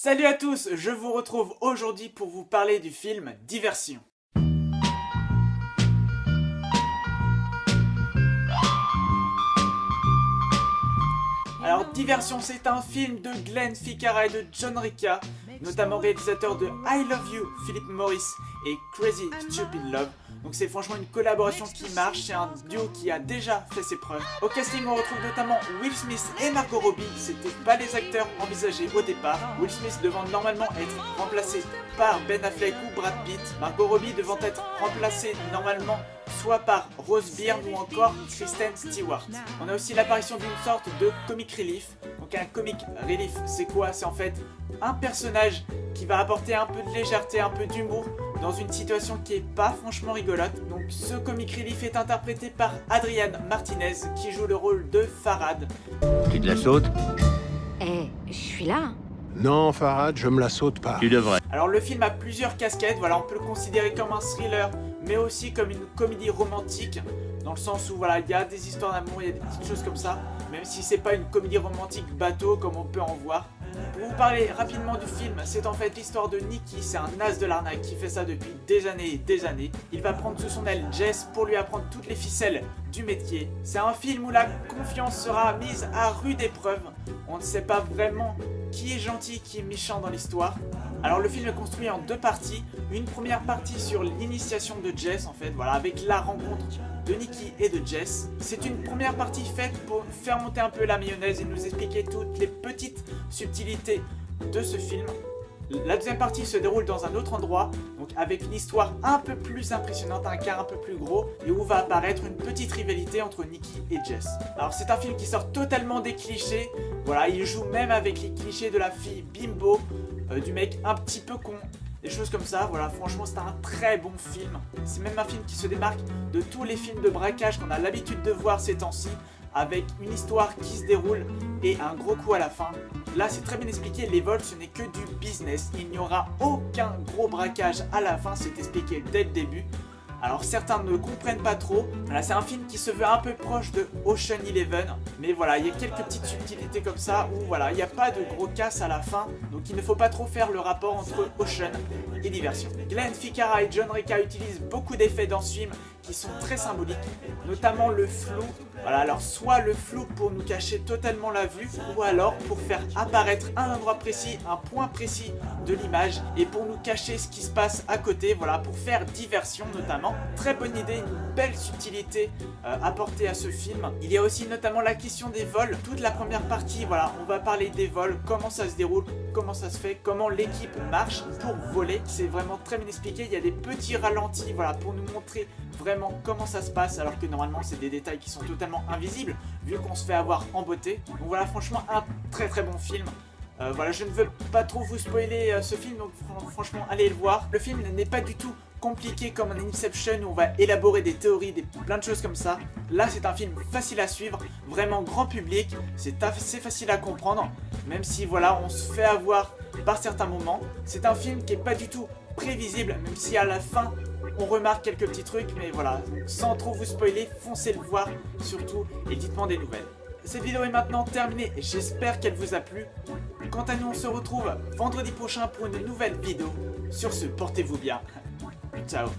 Salut à tous, je vous retrouve aujourd'hui pour vous parler du film Diversion. Alors Diversion, c'est un film de Glenn Ficarra et de John Reca, notamment réalisateur de I Love You, Philip Morris et Crazy Stupid Love. Donc c'est franchement une collaboration qui marche, c'est un duo qui a déjà fait ses preuves. Au casting on retrouve notamment Will Smith et Margot Robbie, c'était pas les acteurs envisagés au départ. Will Smith devant normalement être remplacé par Ben Affleck ou Brad Pitt, Margot Robbie devant être remplacée normalement soit par Rose Byrne ou encore Kristen Stewart. On a aussi l'apparition d'une sorte de comic relief. Donc un comic relief c'est quoi? C'est en fait un personnage qui va apporter un peu de légèreté, un peu d'humour dans une situation qui est pas franchement rigolote. Donc ce comic relief est interprété par Adrian Martinez qui joue le rôle de Farhad. Tu te la sautes? Je suis là. Non, Farhad, je me la saute pas. Tu devrais. Alors le film a plusieurs casquettes, voilà, on peut le considérer comme un thriller, mais aussi comme une comédie romantique, dans le sens où voilà, il y a des histoires d'amour, il y a des petites choses comme ça, même si c'est pas une comédie romantique bateau comme on peut en voir. Pour vous parler rapidement du film, c'est en fait l'histoire de Nicky, c'est un as de l'arnaque qui fait ça depuis des années et des années. Il va prendre sous son aile Jess pour lui apprendre toutes les ficelles du métier. C'est un film où la confiance sera mise à rude épreuve. On ne sait pas vraiment qui est gentil, qui est méchant dans l'histoire. Alors le film est construit en deux parties. Une première partie sur l'initiation de Jess en fait, voilà, avec la rencontre de Nicky et de Jess. C'est une première partie faite pour faire monter un peu la mayonnaise et nous expliquer toutes les petites subtilités de ce film. La deuxième partie se déroule dans un autre endroit, donc avec une histoire un peu plus impressionnante, un cas un peu plus gros, et où va apparaître une petite rivalité entre Nicky et Jess. Alors c'est un film qui sort totalement des clichés, voilà, il joue même avec les clichés de la fille bimbo, du mec un petit peu con, des choses comme ça, voilà, franchement c'est un très bon film. C'est même un film qui se démarque de tous les films de braquage qu'on a l'habitude de voir ces temps-ci, avec une histoire qui se déroule et un gros coup à la fin. Là c'est très bien expliqué, les vols ce n'est que du business, il n'y aura aucun gros braquage à la fin, c'est expliqué dès le début. Alors certains ne comprennent pas trop, voilà, c'est un film qui se veut un peu proche de Ocean Eleven, mais voilà, il y a quelques petites subtilités comme ça où voilà, il n'y a pas de gros casse à la fin, donc il ne faut pas trop faire le rapport entre Ocean et Diversion. Glenn Ficarra et John Reca utilisent beaucoup d'effets dans ce film qui sont très symboliques, notamment le flou. Voilà, alors soit le flou pour nous cacher totalement la vue, ou alors pour faire apparaître un endroit précis, un point précis de l'image, et pour nous cacher ce qui se passe à côté, voilà, pour faire diversion notamment. Très bonne idée, une belle subtilité apportée à ce film. Il y a aussi notamment la question des vols. Toute la première partie, voilà, on va parler des vols, comment ça se déroule, comment ça se fait, comment l'équipe marche pour voler. C'est vraiment très bien expliqué, il y a des petits ralentis, voilà, pour nous montrer vraiment comment ça se passe, alors que normalement c'est des détails qui sont totalement invisibles vu qu'on se fait avoir en beauté. Donc voilà, franchement un très très bon film. Voilà, je ne veux pas trop vous spoiler ce film, donc franchement allez le voir. Le film n'est pas du tout compliqué comme un Inception où on va élaborer des théories, plein de choses comme ça. Là c'est un film facile à suivre, vraiment grand public, c'est assez facile à comprendre, même si voilà on se fait avoir par certains moments. C'est un film qui est pas du tout prévisible, même si à la fin on remarque quelques petits trucs, mais voilà, sans trop vous spoiler, foncez le voir surtout et dites-moi des nouvelles. Cette vidéo est maintenant terminée et j'espère qu'elle vous a plu. Quant à nous, on se retrouve vendredi prochain pour une nouvelle vidéo. Sur ce, portez-vous bien. Ciao.